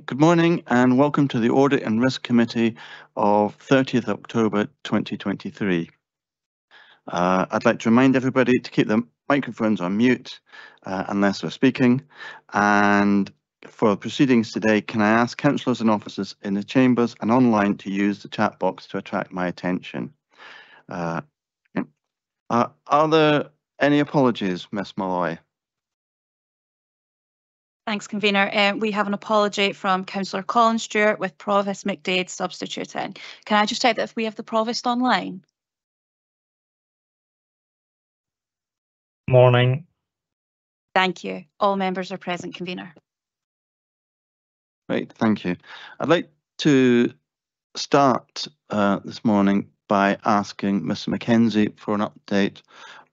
Good morning and welcome to the Audit and Risk Committee of 30th October 2023. I'd like to remind everybody to keep the microphones on mute unless we're speaking. And for proceedings today, can I ask councillors and officers in the chambers and online to use the chat box to attract my attention? Are there any apologies, Ms Malloy? Thanks, Convener. We have an apology from Councillor Colin Stewart with Provost McDade substituting. Can I just check that if we have the Provost online? Morning. Thank you. All members are present, Convener. Great, thank you. I'd like to start this morning by asking Mr Mackenzie for an update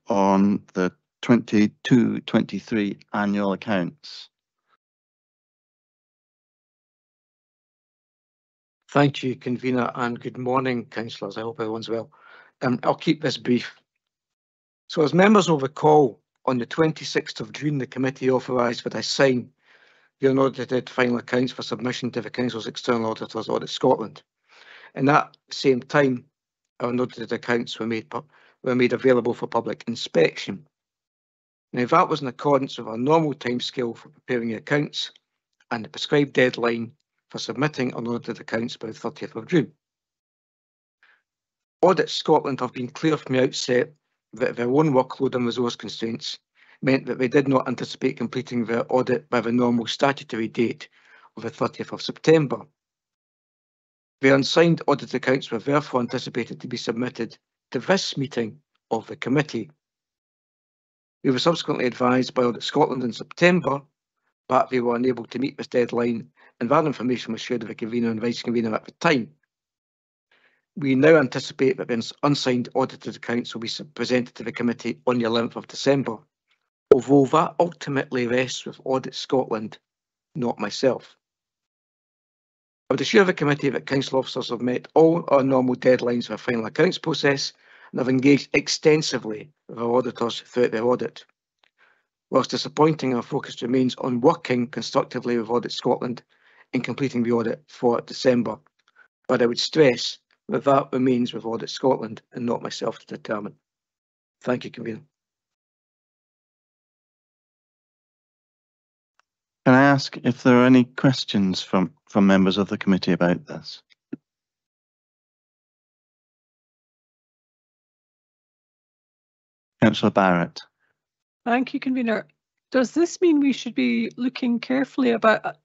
on the 22-23 annual accounts. Thank you, Convener, and good morning, councillors. I hope everyone's well. I'll keep this brief. So as members will recall, on the 26th of June, the committee authorised that I sign the unaudited final accounts for submission to the Council's external auditors, Audit Scotland. And at the same time, our unaudited accounts were made available for public inspection. Now, that was in accordance with our normal timescale for preparing the accounts and the prescribed deadline for submitting unaudited accounts by the 30th of June. Audit Scotland have been clear from the outset that their own workload and resource constraints meant that they did not anticipate completing their audit by the normal statutory date of the 30th of September. The unsigned audit accounts were therefore anticipated to be submitted to this meeting of the committee. We were subsequently advised by Audit Scotland in September that they were unable to meet this deadline, and that information was shared with the convener and vice convener at the time. We now anticipate that the unsigned audited accounts will be presented to the committee on the 11th of December, although that ultimately rests with Audit Scotland, not myself. I would assure the committee that council officers have met all our normal deadlines for the final accounts process and have engaged extensively with our auditors throughout their audit. Whilst disappointing, our focus remains on working constructively with Audit Scotland in completing the audit for December. But I would stress that that remains with Audit Scotland and not myself to determine. Thank you, Convener. Can I ask if there are any questions from members of the committee about this? Councillor Barrett. Thank you, Convener. Does this mean we should be looking carefully about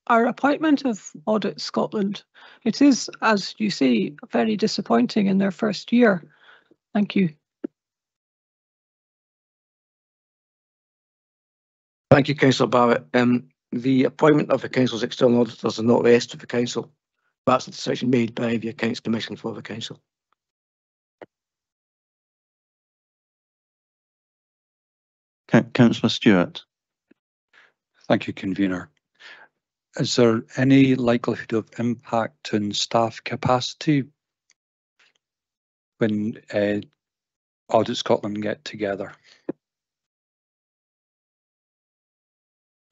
our appointment of Audit Scotland? It is, as you say, very disappointing in their first year. Thank you. Thank you, Councillor Barrett. The appointment of the Council's external auditors is not the rest of the Council. That's a decision made by the Accounts Commission for the Council. Councillor Stewart. Thank you, Convener. Is there any likelihood of impact on staff capacity when Audit Scotland get together?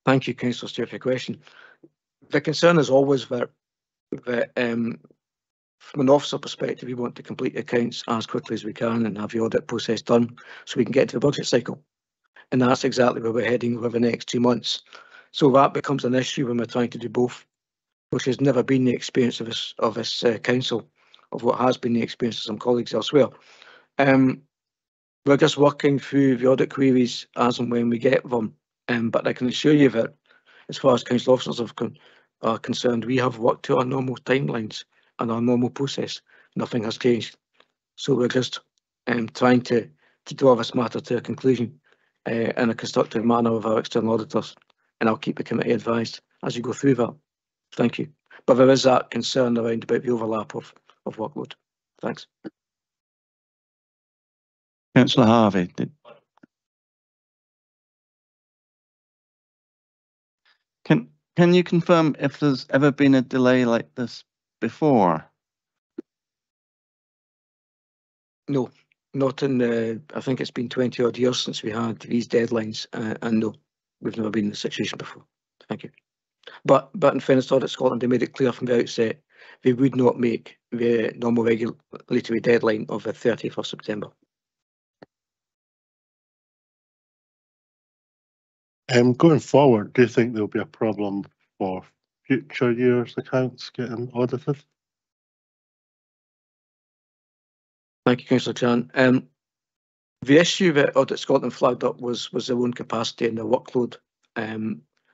Thank you, Councillor Stewart, for your question. The concern is always that from an officer perspective, we want to complete the accounts as quickly as we can and have the audit process done so we can get to the budget cycle. And that's exactly where we're heading over the next 2 months. So that becomes an issue when we're trying to do both, which has never been the experience of this council, of what has been the experience of some colleagues elsewhere. We're just working through the audit queries as and when we get them. But I can assure you that as far as council officers are concerned, we have worked to our normal timelines and our normal process. Nothing has changed. So we're just trying to draw this matter to a conclusion in a constructive manner with our external auditors. And I'll keep the committee advised as you go through that. Thank you. But there is that concern around about the overlap of workload. Thanks. Councillor Harvey. Can you confirm if there's ever been a delay like this before? No, not in the, I think it's been 20 odd years since we had these deadlines, and no, we've never been in this situation before. Thank you. But in fairness to Audit Scotland, they made it clear from the outset they would not make the normal regulatory deadline of the 30th of September. Going forward, do you think there'll be a problem for future years' accounts getting audited? Thank you, Councillor Chan. The issue that Audit Scotland flagged up was their own capacity and their workload.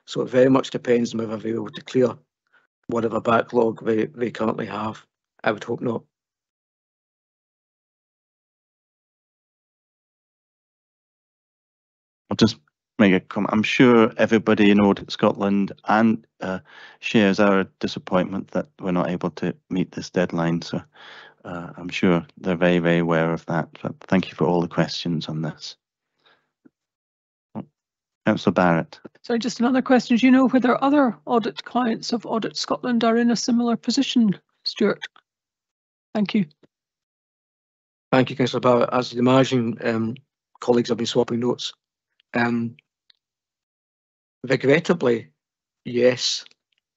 So it very much depends on whether they're able to clear whatever backlog they currently have. I would hope not. I'll just make a comment. I'm sure everybody in Audit Scotland and shares our disappointment that we're not able to meet this deadline. So I'm sure they're very, very aware of that. But thank you for all the questions on this. Councillor Barrett. Sorry, just another question. Do you know whether other audit clients of Audit Scotland are in a similar position, Stuart? Thank you. Thank you, Councillor Barrett. As you'd imagine, colleagues have been swapping notes. Regrettably, yes,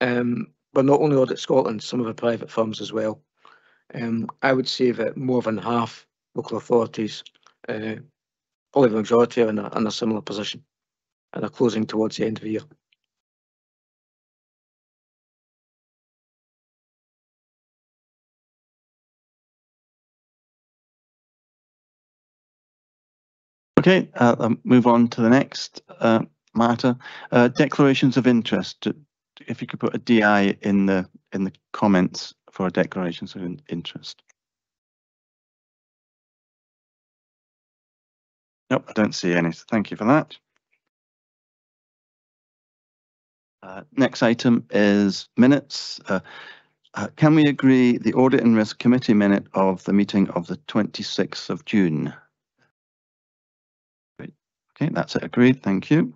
but not only Audit Scotland, some of the private firms as well. I would say that more than half local authorities, probably the majority, are in a similar position and are closing towards the end of the year. Okay, I'll move on to the next matter. Declarations of interest. If you could put a DI in the comments for declarations of interest. Nope, I don't see any. So thank you for that. Next item is minutes. Can we agree the Audit and Risk Committee minute of the meeting of the 26th of June? Great. Okay, that's it. Agreed. Thank you.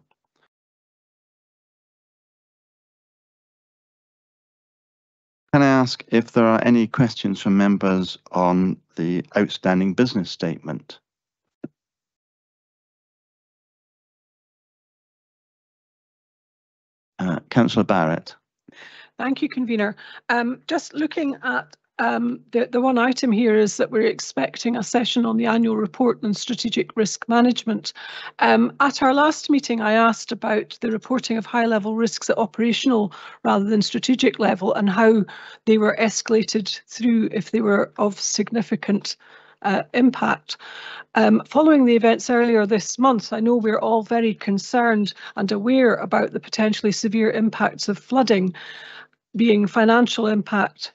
Can I ask if there are any questions from members on the outstanding business statement? Councillor Barrett. Thank you, Convener. Just looking at the one item here is that we're expecting a session on the annual report on strategic risk management. At our last meeting, I asked about the reporting of high-level risks at operational rather than strategic level and how they were escalated through if they were of significant impact. Following the events earlier this month, I know we're all very concerned and aware about the potentially severe impacts of flooding, being financial impact,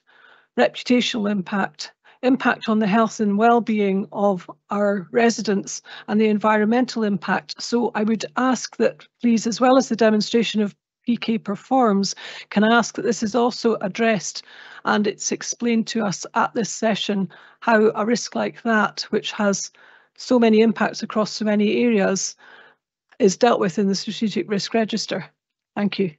reputational impact, impact on the health and well-being of our residents, and the environmental impact. So I would ask that, please, as well as the demonstration of PK performs, can I ask that this is also addressed and it's explained to us at this session how a risk like that, which has so many impacts across so many areas, is dealt with in the Strategic Risk Register. Thank you.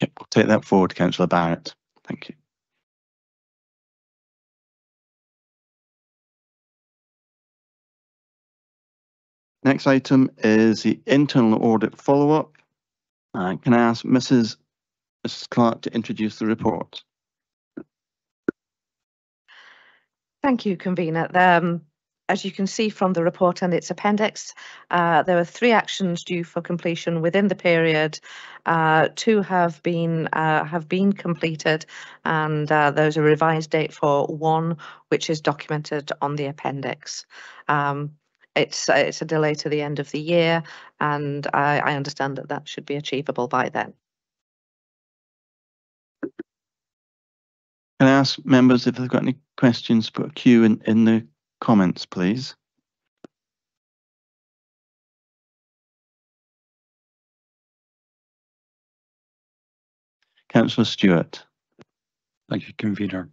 Yep, we'll take that forward, Councillor Barrett. Thank you. Next item is the internal audit follow-up. Can I ask Mrs. Clark to introduce the report? Thank you, Convener. As you can see from the report and its appendix, there are 3 actions due for completion within the period. 2 have been completed, and there's a revised date for 1, which is documented on the appendix. It's a delay to the end of the year, and I understand that that should be achievable by then. Can I ask members if they've got any questions, put a Q in the comments, please. Councillor Stewart. Thank you, Convener.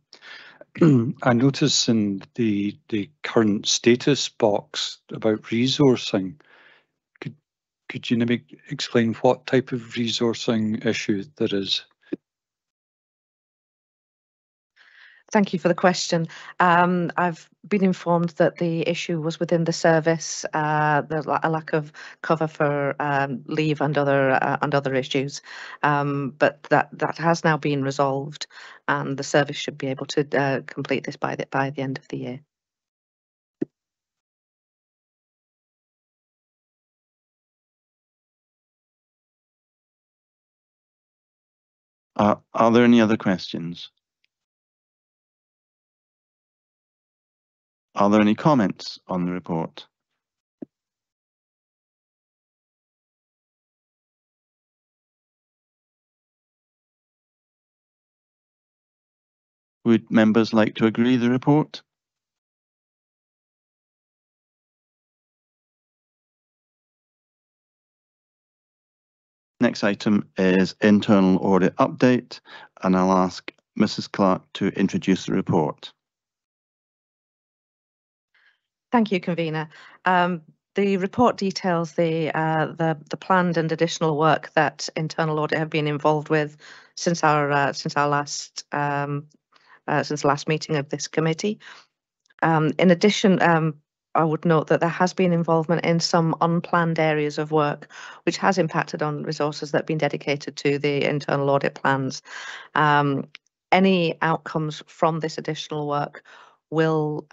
I notice in the current status box about resourcing, could you maybe explain what type of resourcing issue there is? Thank you for the question. I've been informed that the issue was within the service, a lack of cover for leave and other issues, but that has now been resolved, and the service should be able to complete this by the end of the year. Are there any other questions? Are there any comments on the report? Would members like to agree the report? Next item is internal audit update, and I'll ask Mrs. Clark to introduce the report. Thank you, convener. The report details the planned and additional work that internal audit have been involved with since our last meeting of this committee. In addition, I would note that there has been involvement in some unplanned areas of work, which has impacted on resources that have been dedicated to the internal audit plans. Any outcomes from this additional work will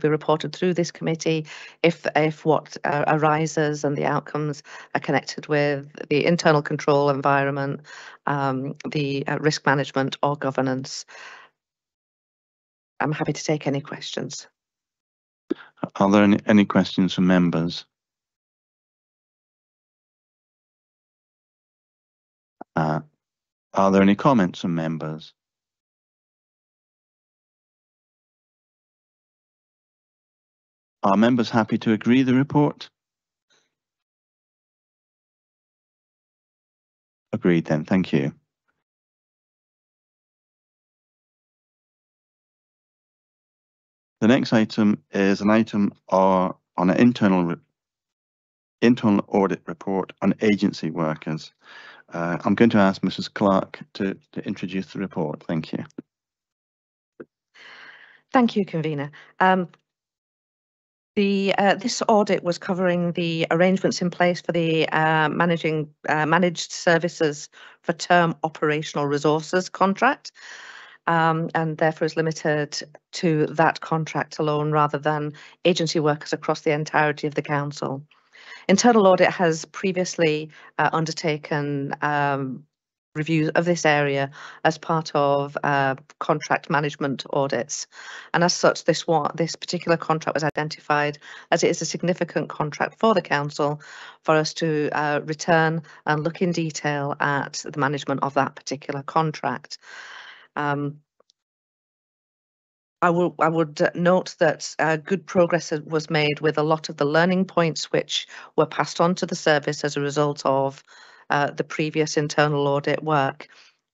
be reported through this committee if what arises and the outcomes are connected with the internal control environment, the risk management or governance. I'm happy to take any questions. Are there any questions from members? Are there any comments from members? Are members happy to agree the report? Agreed then, thank you. The next item is an item on an internal audit report on agency workers. I'm going to ask Mrs. Clark to introduce the report. Thank you. Thank you, convener. This audit was covering the arrangements in place for the managed services for term operational resources contract, and therefore is limited to that contract alone rather than agency workers across the entirety of the council. Internal audit has previously undertaken reviews of this area as part of contract management audits, and as such this particular contract was identified as it is a significant contract for the council for us to return and look in detail at the management of that particular contract. I would note that good progress was made with a lot of the learning points which were passed on to the service as a result of the previous internal audit work.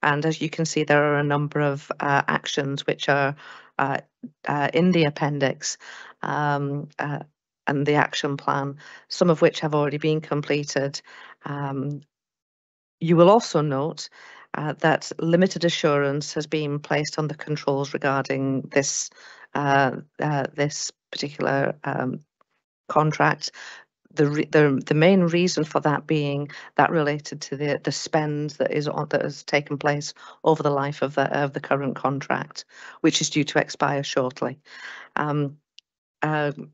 And as you can see, there are a number of actions which are in the appendix and the action plan, some of which have already been completed. You will also note that limited assurance has been placed on the controls regarding this particular contract. The main reason for that being that related to the spend that has taken place over the life of the current contract, which is due to expire shortly.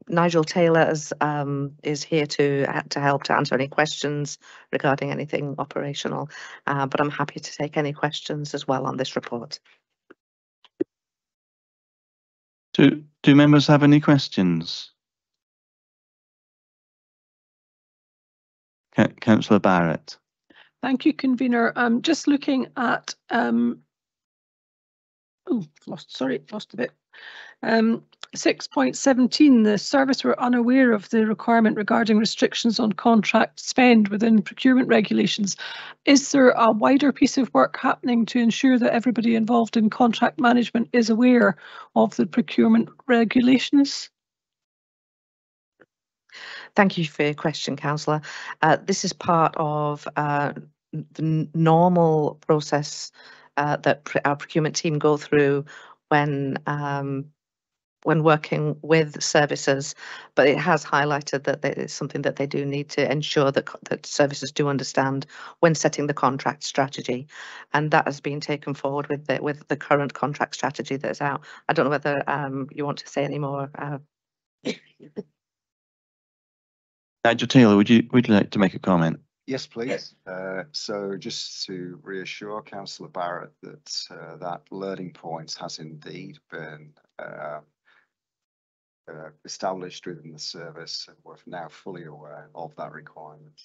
Nigel Taylor is here to help to answer any questions regarding anything operational, but I'm happy to take any questions as well on this report. Do members have any questions? Councillor Barrett. Thank you, convener. I'm just looking at lost a bit. 6.17, the service were unaware of the requirement regarding restrictions on contract spend within procurement regulations. Is there a wider piece of work happening to ensure that everybody involved in contract management is aware of the procurement regulations? Thank you for your question, councillor. This is part of the normal process that our procurement team go through when working with services, but it has highlighted that it's something that they do need to ensure that services do understand when setting the contract strategy, and that has been taken forward with the current contract strategy that's out. I don't know whether you want to say any more. Nigel Taylor, would you like to make a comment? Yes, please. So just to reassure Councillor Barrett that that learning point has indeed been established within the service, and we're now fully aware of that requirement.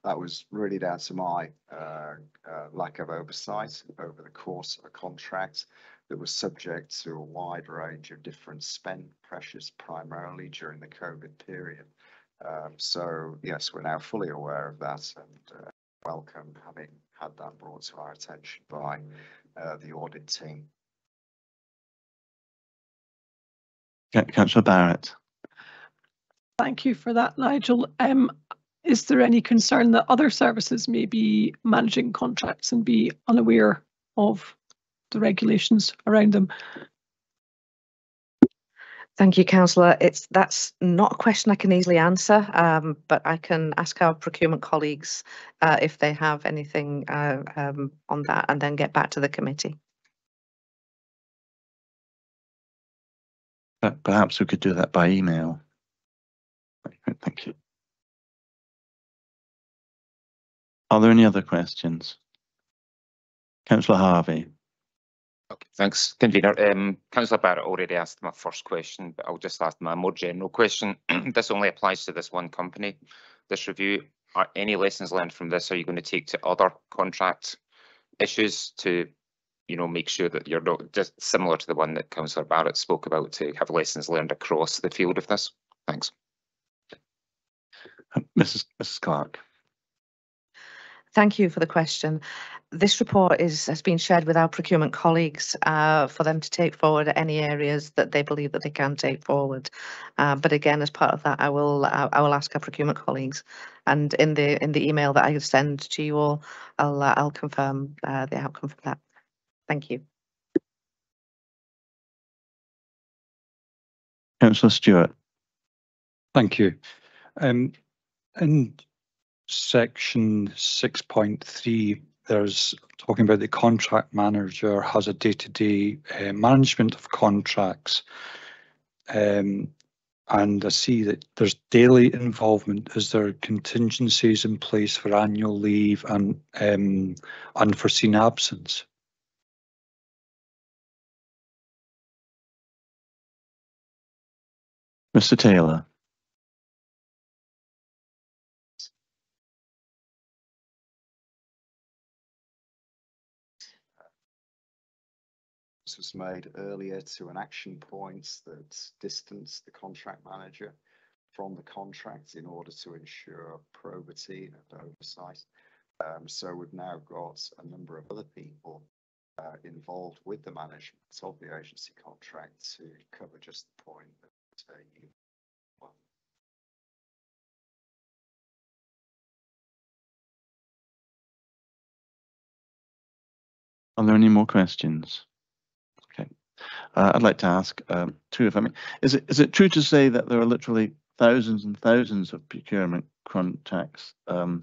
That was really down to my lack of oversight over the course of a contract that was subject to a wide range of different spend pressures, primarily during the COVID period. So yes, we're now fully aware of that, and welcome having had that brought to our attention by the audit team. Councillor Barrett. Thank you for that, Nigel. Is there any concern that other services may be managing contracts and be unaware of the regulations around them? Thank you, Councillor. That's not a question I can easily answer, but I can ask our procurement colleagues if they have anything on that, and then get back to the committee. Perhaps we could do that by email. Thank you. Are there any other questions? Councillor Harvey. Okay, thanks, Convener. Councillor Barrett already asked my first question, but I'll just ask my more general question. This only applies to this one company. This review, are any lessons learned from this are you going to take to other contract issues to, you know, make sure that you're not just similar to the one that Councillor Barrett spoke about, to have lessons learned across the field of this? Thanks. Mrs. Clark. Thank you for the question. This report has been shared with our procurement colleagues for them to take forward any areas that they believe that they can take forward. But again, as part of that, I will ask our procurement colleagues, and in the email that I send to you all, I'll confirm the outcome from that. Thank you. Councillor Stewart. Thank you. In section 6.3, there's talking about the contract manager has a day-to-day management of contracts. And I see that there's daily involvement. Is there contingencies in place for annual leave and unforeseen absence? Mr. Taylor. This was made earlier to an action point that distanced the contract manager from the contract in order to ensure probity and oversight. So we've now got a number of other people involved with the management of the agency contract to cover just the point that you. Are there any more questions? Okay. I'd like to ask two, if I may. Is it true to say that there are literally thousands and thousands of procurement contracts that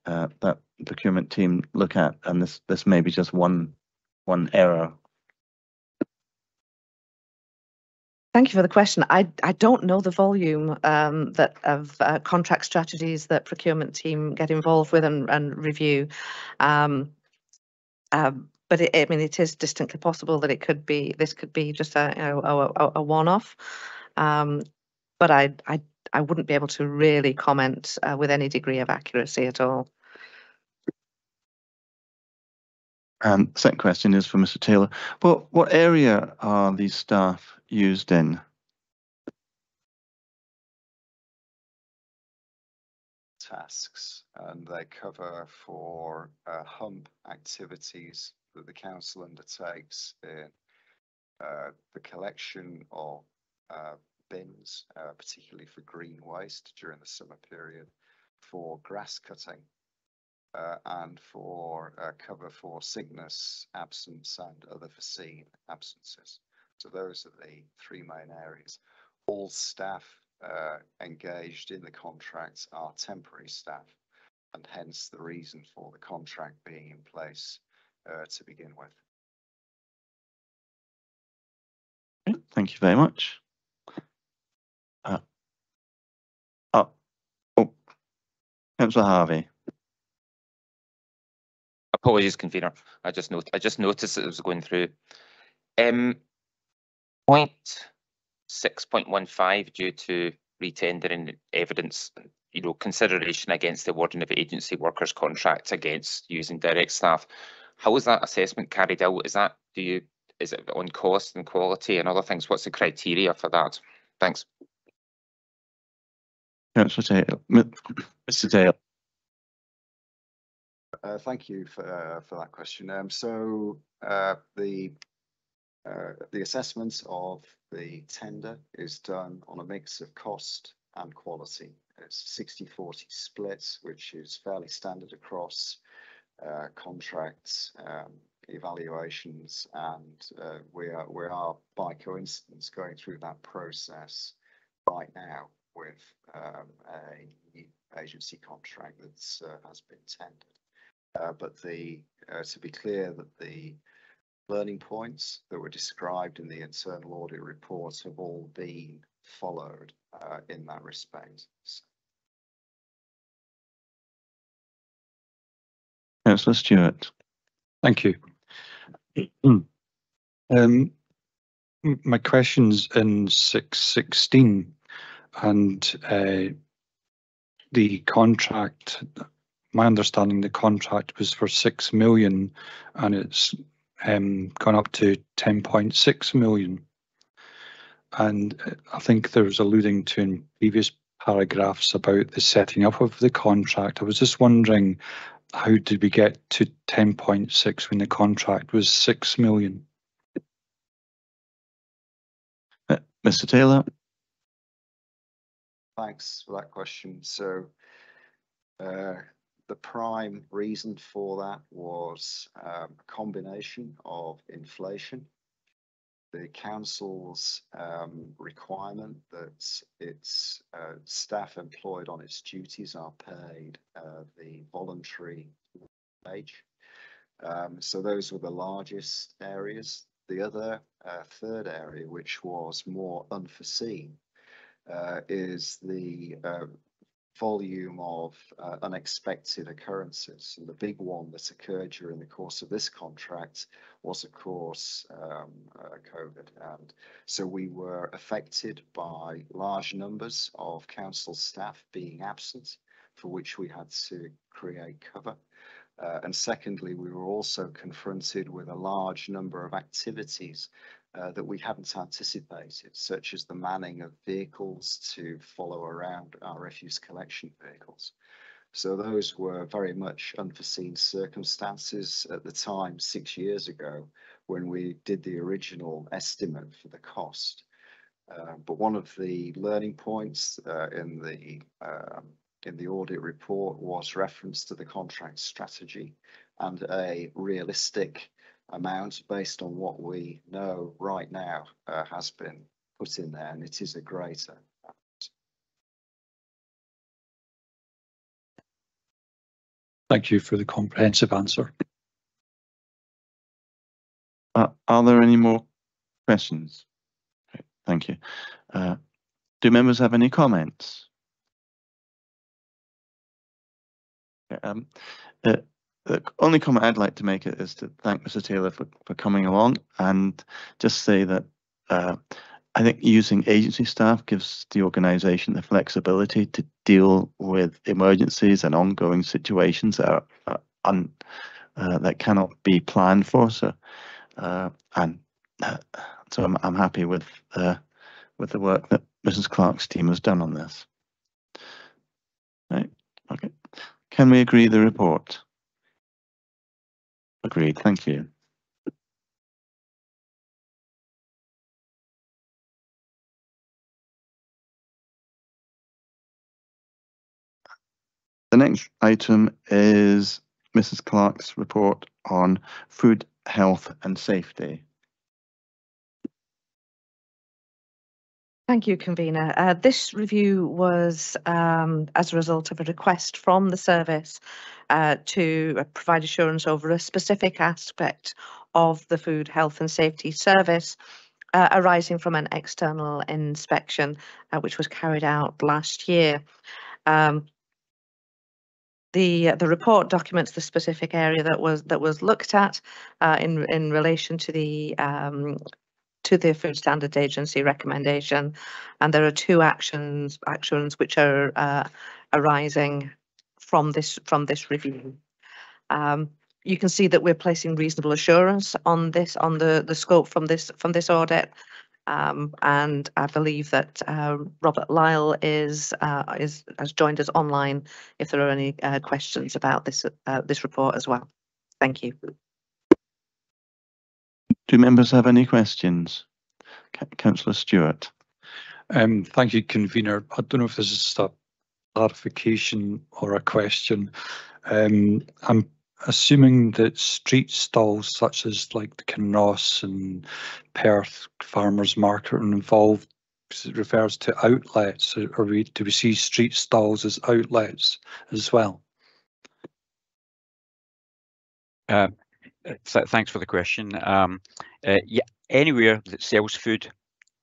the procurement team look at, and this may be just one error? Thank you for the question. I don't know the volume that of contract strategies that procurement team get involved with and review. But I mean, it is distinctly possible that this could be just a one-off. But I wouldn't be able to really comment with any degree of accuracy at all. And second question is for Mr. Taylor. Well, what area are these staff used in? Tasks, and they cover for hump activities that the council undertakes in the collection of bins, particularly for green waste during the summer period, for grass cutting, and for cover for sickness, absence, and other foreseen absences. So those are the three main areas. All staff engaged in the contracts are temporary staff, and hence the reason for the contract being in place to begin with. Okay, thank you very much. Councillor Harvey. Apologies, convener. I just noticed that it was going through. Point 6.15 due to retendering evidence, consideration against the awarding of agency workers contracts against using direct staff. How is that assessment carried out? Is it on cost and quality and other things? What's the criteria for that? Thanks. Councillor Taylor. Mr. Taylor. Thank you for that question. The assessment of the tender is done on a mix of cost and quality. It's 60-40 split, which is fairly standard across contracts, evaluations, and we are by coincidence going through that process right now with a agency contract that has been tendered. But to be clear, that the learning points that were described in the internal audit report have all been followed in that respect. Councillor Stewart. Thank you. My question's in 616 and the contract. My understanding, the contract was for 6 million and it's gone up to 10.6 million. And I think there was alluding to in previous paragraphs about the setting up of the contract. I was just wondering, how did we get to 10.6 when the contract was 6 million? Mr. Taylor. Thanks for that question. So the prime reason for that was a combination of inflation, the council's requirement that its staff employed on its duties are paid the voluntary wage. So those were the largest areas. The other third area, which was more unforeseen, is the volume of unexpected occurrences. And the big one that occurred during the course of this contract was, of course, COVID. And so we were affected by large numbers of council staff being absent, for which we had to create cover. And secondly, we were also confronted with a large number of activities that we hadn't anticipated, such as the manning of vehicles to follow around our refuse collection vehicles. So those were very much unforeseen circumstances at the time, 6 years ago, when we did the original estimate for the cost. But one of the learning points in the audit report was reference to the contract strategy and a realistic amount based on what we know right now has been put in there, and it is a greater amount. Thank you for the comprehensive answer. Are there any more questions? Okay, thank you. Do members have any comments? The only comment I'd like to make is to thank Mr. Taylor for coming along and just say that I think using agency staff gives the organisation the flexibility to deal with emergencies and ongoing situations that that cannot be planned for. So so I'm happy with the work that Mrs. Clark's team has done on this. Right. Okay. Can we agree the report? Agreed. Thank you. The next item is Mrs. Clark's report on food, health and safety. Thank you, Convener. This review was as a result of a request from the service to provide assurance over a specific aspect of the food health and safety service arising from an external inspection which was carried out last year. The report documents the specific area that was looked at in relation to the Food Standards Agency recommendation, and there are two actions which are arising from this review. You can see that we're placing reasonable assurance on the scope from this audit. And I believe that Robert Lyle has joined us online if there are any questions about this report as well. Thank you. Do members have any questions? Councillor Stewart. Thank you, Convener. I don't know if this is a clarification or a question. I'm assuming that street stalls such as like the Kinross and Perth Farmers Market are involved because it refers to outlets. Do we see street stalls as outlets as well? Thanks for the question. Yeah, anywhere that sells food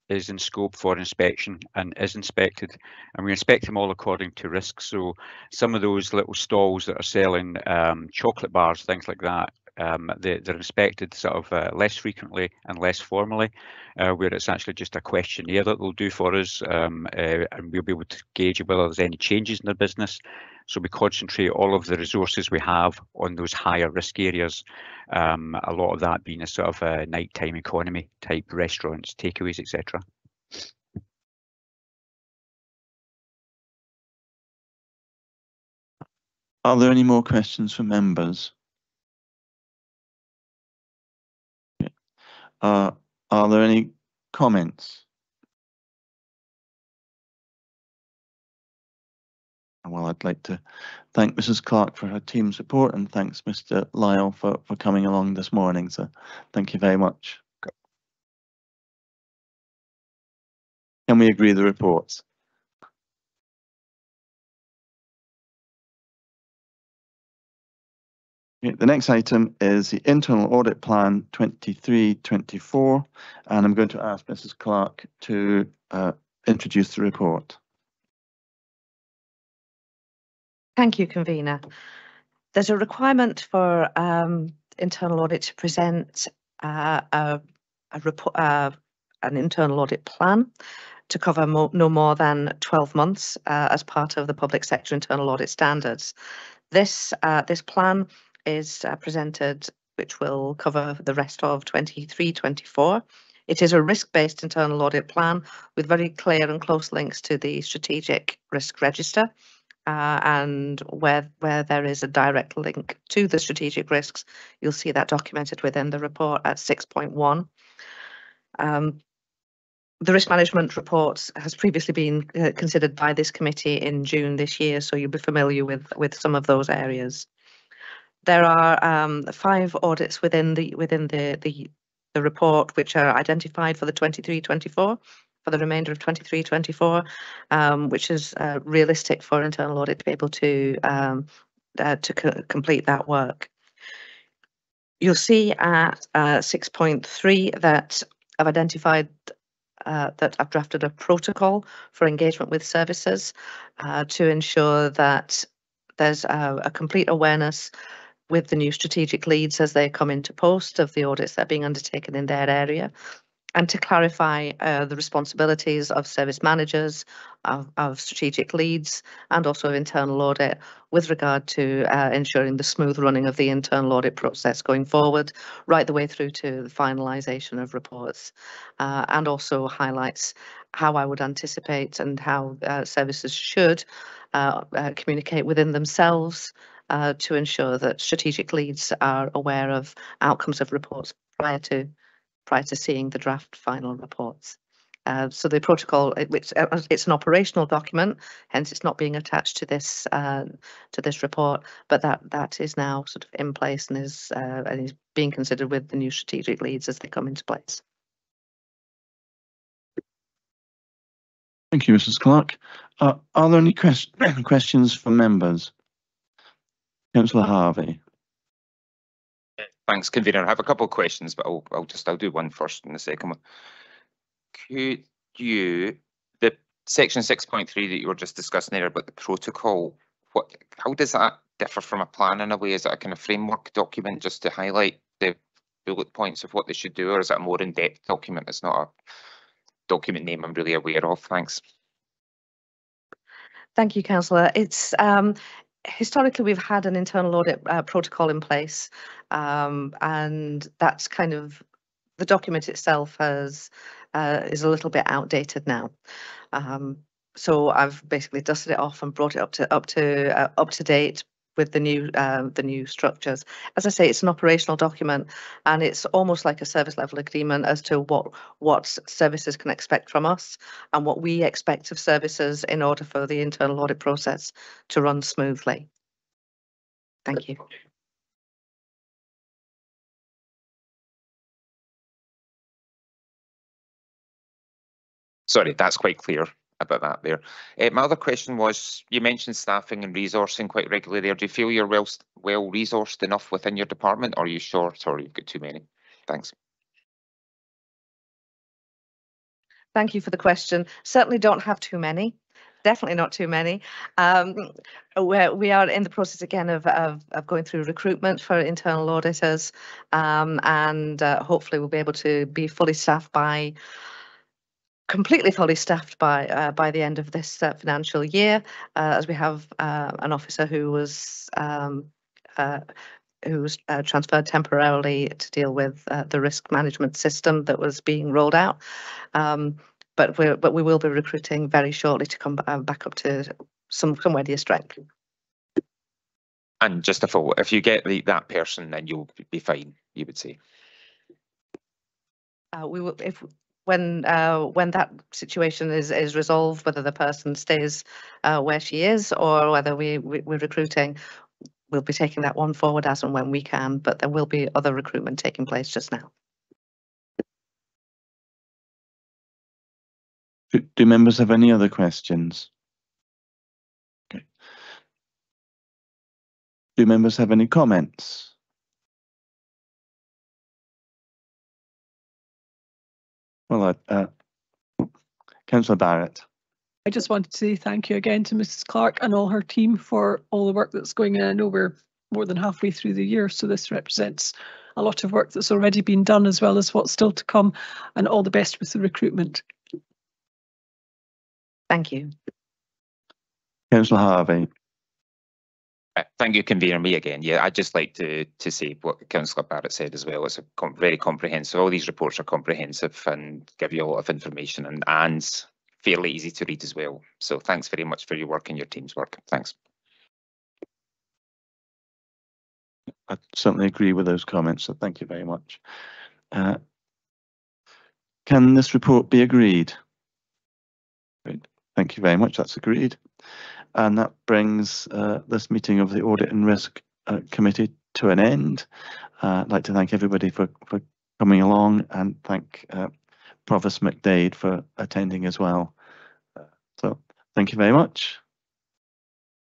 is in scope for inspection and is inspected, and we inspect them all according to risk. So some of those little stalls that are selling chocolate bars, things like that, they're inspected sort of less frequently and less formally, where it's actually just a questionnaire that they'll do for us, and we'll be able to gauge whether there's any changes in their business. So we concentrate all of the resources we have on those higher risk areas, a lot of that being a sort of a nighttime economy type restaurants, takeaways, etc. Are there any more questions from members? Are there any comments? Well, I'd like to thank Mrs. Clark for her team support, and thanks Mr. Lyle for coming along this morning. So thank you very much. Can we agree the reports? Okay, the next item is the Internal Audit Plan 23-24, and I'm going to ask Mrs. Clark to introduce the report. Thank you, Convener. There's a requirement for internal audit to present a report, an internal audit plan to cover no more than 12 months as part of the public sector internal audit standards. This plan is presented, which will cover the rest of 23-24. It is a risk-based internal audit plan with very clear and close links to the strategic risk register. And where there is a direct link to the strategic risks, you'll see that documented within the report at 6.1. The risk management report has previously been considered by this committee in June this year, so you'll be familiar with some of those areas. There are 5 audits within the report which are identified for the 23-24. For the remainder of 23-24, which is realistic for internal audit to be able to complete that work. You'll see at 6.3 that I've identified that I've drafted a protocol for engagement with services to ensure that there's a complete awareness with the new strategic leads as they come into post of the audits that are being undertaken in their area, and to clarify the responsibilities of service managers, of strategic leads, and also of internal audit with regard to ensuring the smooth running of the internal audit process going forward, right the way through to the finalisation of reports, and also highlights how I would anticipate and how services should communicate within themselves to ensure that strategic leads are aware of outcomes of reports prior to seeing the draft final reports. So the protocol, it's an operational document, hence it's not being attached to this report, but that is now sort of in place and is being considered with the new strategic leads as they come into place. Thank you, Mrs. Clark. Are there any questions from members? Councillor Harvey. Thanks, convener. I have a couple of questions, but I'll do one first and the second one. Could you, the section 6.3 that you were just discussing there about the protocol, how does that differ from a plan in a way? Is it a kind of framework document just to highlight the bullet points of what they should do, or is it a more in-depth document? It's not a document name I'm really aware of. Thanks. Thank you, Councillor. It's historically we've had an internal audit protocol in place, and that's kind of the document itself is a little bit outdated now. So I've basically dusted it off and brought it up to date with the new structures. As I say, it's an operational document, and it's almost like a service level agreement as to what services can expect from us and what we expect of services in order for the internal audit process to run smoothly. Thank you. Sorry, that's quite clear about that there. My other question was, you mentioned staffing and resourcing quite regularly there. Do you feel you're well resourced enough within your department, or are you short, or you've got too many? Thanks. Thank you for the question. Certainly don't have too many. Definitely not too many. We are in the process again of going through recruitment for internal auditors, and hopefully we'll be able to be completely fully staffed by the end of this financial year, as we have an officer who was transferred temporarily to deal with the risk management system that was being rolled out. But we will be recruiting very shortly to come back up to somewhere near strength. And just a follow, if you get that person, then you'll be fine, you would say. We will, when that situation is resolved, whether the person stays where she is or whether we're recruiting, we'll be taking that one forward as and when we can. But there will be other recruitment taking place just now. Do members have any other questions? Okay. Do members have any comments? Well, Councillor Barrett. I just wanted to say thank you again to Mrs. Clark and all her team for all the work that's going in. I know we're more than halfway through the year, so this represents a lot of work that's already been done as well as what's still to come, and all the best with the recruitment. Thank you. Councillor Harvey. Thank you, convener. Me again. Yeah, I'd just like to say what Councillor Barrett said as well. It's very comprehensive. All these reports are comprehensive and give you a lot of information and fairly easy to read as well. So thanks very much for your work and your team's work. Thanks. I certainly agree with those comments, so thank you very much. Can this report be agreed? Great. Thank you very much. That's agreed. And that brings this meeting of the Audit and Risk Committee to an end. I'd like to thank everybody for coming along and thank Provost McDade for attending as well. So thank you very much.